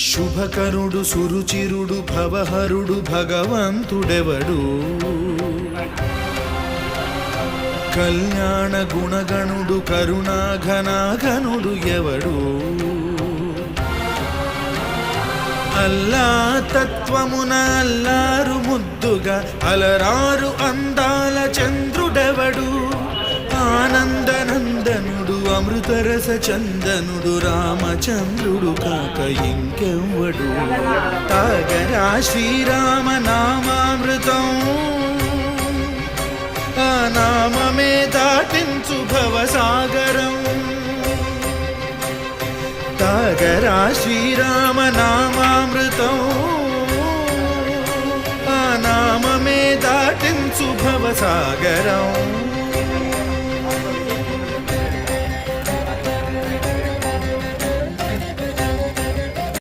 శుభకరుడు సురుచిరుడు భవహరుడు భగవంతుడెవడు కళ్యాణ గుణగణుడు కరుణాఘనాఘనుడు ఎవడు అల్లా తత్వమున అల్లారు ముద్దుగా అలరారు అందాల చంద్రుడెవడు ఆనందనందనుడు అమృతరస చందనుడు రామచంద్రుడు కాక ఇంకెవ్వడు తాగరా శ్రీరామ నామామృతం ఆ నామమే దాటించు భవసాగరం తాగరా శ్రీరామ నామామృతం ఆ నామమే దాటించు భవసాగరం